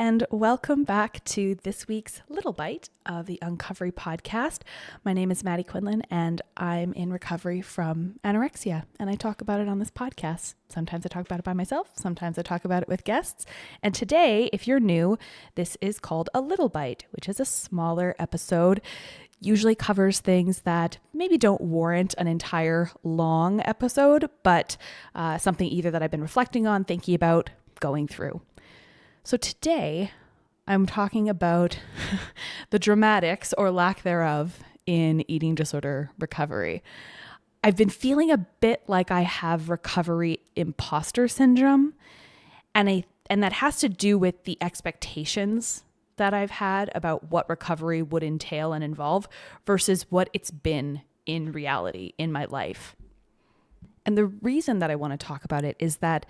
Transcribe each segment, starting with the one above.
and welcome back to this week's little bite of the Uncovery Podcast. My name is Maddie Quinlan, and I'm in recovery from anorexia, and I talk about it on this podcast. Sometimes I talk about it by myself, sometimes I talk about it with guests, and today, if you're new, this is called a little bite, which is a smaller episode. Usually covers things that maybe don't warrant an entire long episode, but something either that I've been reflecting on, thinking about, going through. So today I'm talking about the dramatics or lack thereof in eating disorder recovery. I've been feeling a bit like I have recovery imposter syndrome, and that has to do with the expectations that I've had about what recovery would entail and involve versus what it's been in reality in my life. And the reason that I want to talk about it is that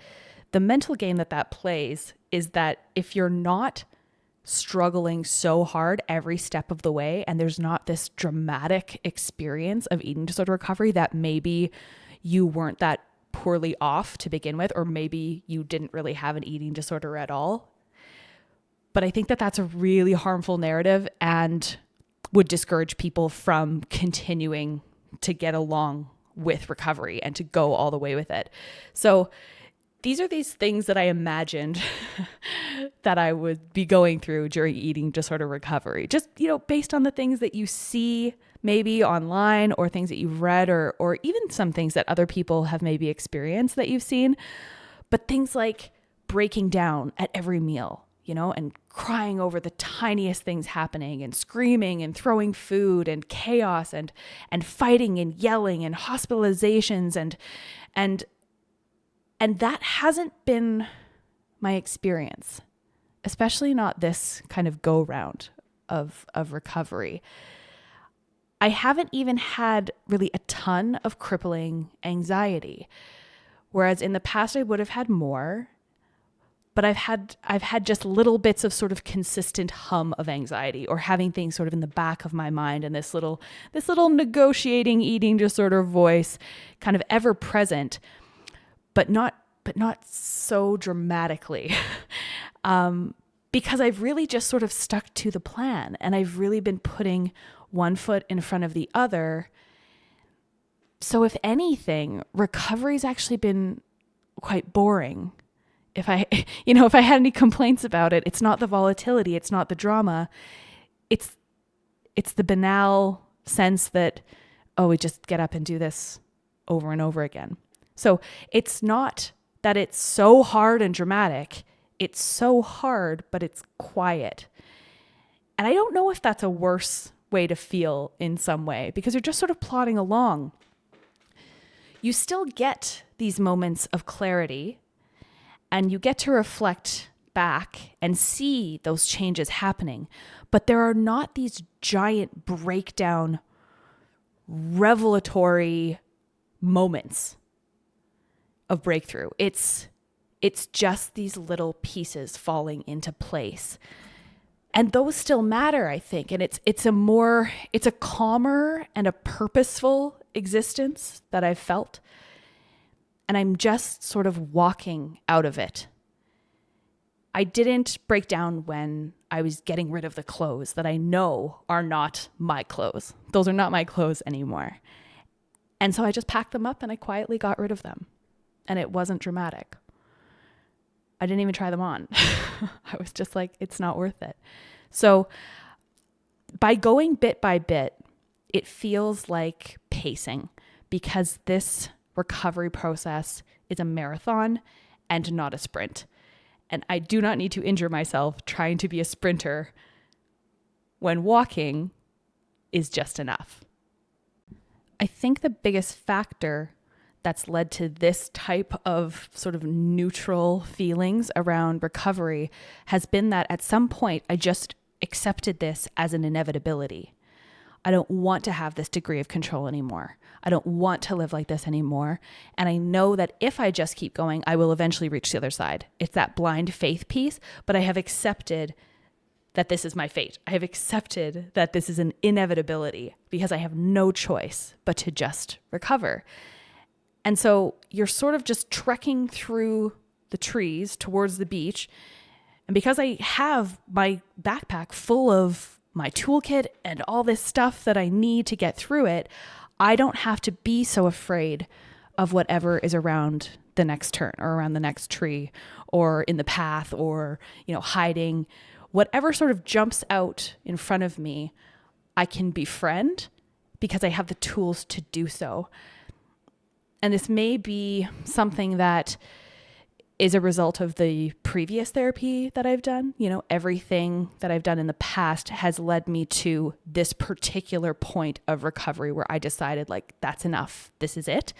the mental game that plays is that if you're not struggling so hard every step of the way, and there's not this dramatic experience of eating disorder recovery, that maybe you weren't that poorly off to begin with, or maybe you didn't really have an eating disorder at all. But I think that that's a really harmful narrative and would discourage people from continuing to get along with recovery and to go all the way with it. So these are these things that I imagined that I would be going through during eating disorder recovery. Just, based on the things that you see maybe online or things that you've read or even some things that other people have maybe experienced that you've seen. But things like breaking down at every meal, and crying over the tiniest things happening and screaming and throwing food and chaos and fighting and yelling and hospitalizations and that hasn't been my experience, especially not this kind of go round of recovery. I haven't even had really a ton of crippling anxiety, whereas in the past I would have had more. But I've had just little bits of sort of consistent hum of anxiety, or having things sort of in the back of my mind, and this little negotiating eating disorder voice kind of ever present, but not so dramatically, because I've really just sort of stuck to the plan, and I've really been putting one foot in front of the other. So if anything, recovery's actually been quite boring. If I had any complaints about it, it's not the volatility, it's not the drama. It's the banal sense that, we just get up and do this over and over again. So it's not that it's so hard and dramatic. It's so hard, but it's quiet. And I don't know if that's a worse way to feel in some way, because you're just sort of plodding along. You still get these moments of clarity, and you get to reflect back and see those changes happening. But there are not these giant breakdown, revelatory moments of breakthrough. It's just these little pieces falling into place. And those still matter, I think. And it's a calmer and a purposeful existence that I've felt. And I'm just sort of walking out of it. I didn't break down when I was getting rid of the clothes that I know are not my clothes. Those are not my clothes anymore. And so I just packed them up and I quietly got rid of them. And it wasn't dramatic. I didn't even try them on. I was just like, it's not worth it. So by going bit by bit, it feels like pacing, because this recovery process is a marathon and not a sprint. And I do not need to injure myself trying to be a sprinter when walking is just enough. I think the biggest factor that's led to this type of sort of neutral feelings around recovery has been that at some point I just accepted this as an inevitability. I don't want to have this degree of control anymore. I don't want to live like this anymore. And I know that if I just keep going, I will eventually reach the other side. It's that blind faith piece, but I have accepted that this is my fate. I have accepted that this is an inevitability because I have no choice but to just recover. And so you're sort of just trekking through the trees towards the beach, And because I have my backpack full of my toolkit and all this stuff that I need to get through it, I don't have to be so afraid of whatever is around the next turn or around the next tree or in the path or, hiding. Whatever sort of jumps out in front of me, I can befriend because I have the tools to do so. And this may be something that is a result of the previous therapy that I've done. Everything that I've done in the past has led me to this particular point of recovery where I decided that's enough. This is it.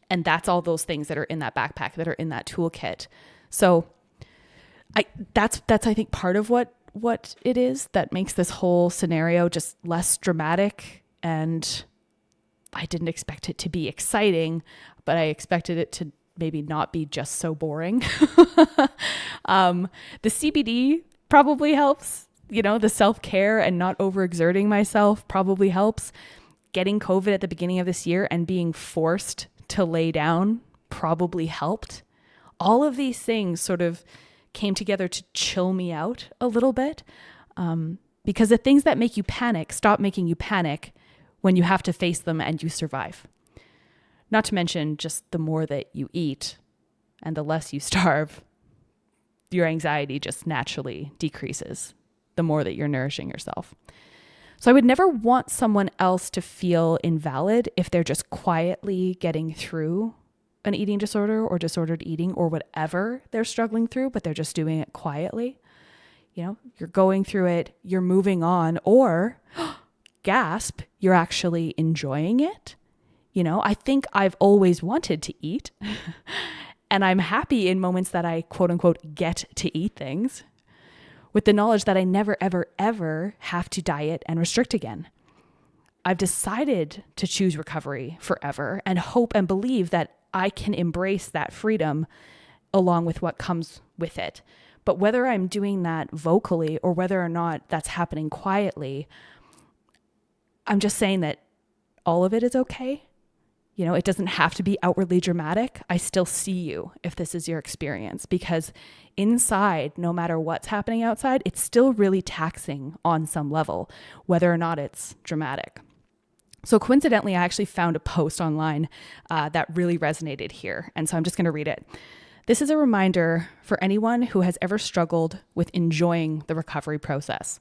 And that's all those things that are in that backpack, that are in that toolkit. So that's I think part of what it is that makes this whole scenario just less dramatic. And I didn't expect it to be exciting, but I expected it to maybe not be just so boring. The CBD probably helps. The self-care and not overexerting myself probably helps. Getting COVID at the beginning of this year and being forced to lay down probably helped. All of these things sort of came together to chill me out a little bit, because the things that make you panic stop making you panic when you have to face them and you survive. Not to mention just the more that you eat and the less you starve, your anxiety just naturally decreases the more that you're nourishing yourself. So I would never want someone else to feel invalid if they're just quietly getting through an eating disorder or disordered eating or whatever they're struggling through, but they're just doing it quietly. You're going through it, you're moving on, or gasp, you're actually enjoying it. I think I've always wanted to eat and I'm happy in moments that I quote unquote get to eat things, with the knowledge that I never, ever, ever have to diet and restrict again. I've decided to choose recovery forever and hope and believe that I can embrace that freedom along with what comes with it. But whether I'm doing that vocally or whether or not that's happening quietly, I'm just saying that all of it is okay. It doesn't have to be outwardly dramatic. I still see you if this is your experience, because inside, no matter what's happening outside, it's still really taxing on some level, whether or not it's dramatic. So coincidentally, I actually found a post online that really resonated here. And so I'm just going to read it. This is a reminder for anyone who has ever struggled with enjoying the recovery process.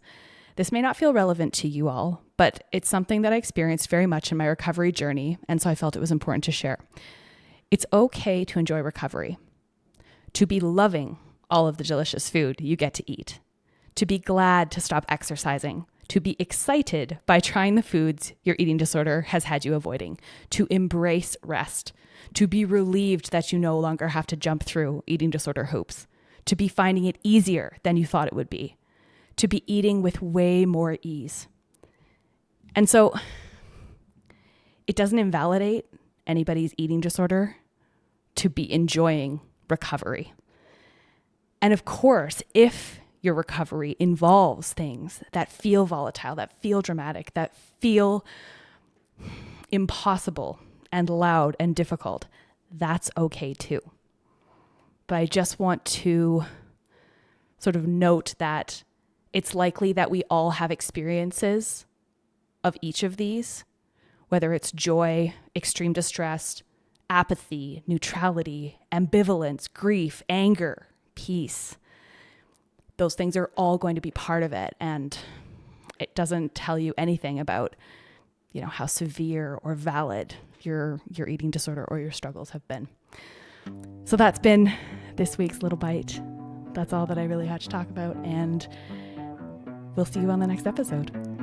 This may not feel relevant to you all, but it's something that I experienced very much in my recovery journey, and so I felt it was important to share. It's okay to enjoy recovery, to be loving all of the delicious food you get to eat, to be glad to stop exercising, to be excited by trying the foods your eating disorder has had you avoiding, to embrace rest, to be relieved that you no longer have to jump through eating disorder hoops, to be finding it easier than you thought it would be, to be eating with way more ease. And so it doesn't invalidate anybody's eating disorder to be enjoying recovery. And of course, if your recovery involves things that feel volatile, that feel dramatic, that feel impossible and loud and difficult, that's okay too. But I just want to sort of note that it's likely that we all have experiences of each of these, whether it's joy, extreme distress, apathy, neutrality, ambivalence, grief, anger, peace. Those things are all going to be part of it. And it doesn't tell you anything about, how severe or valid your eating disorder or your struggles have been. So that's been this week's Little Bite. That's all that I really had to talk about. And we'll see you on the next episode.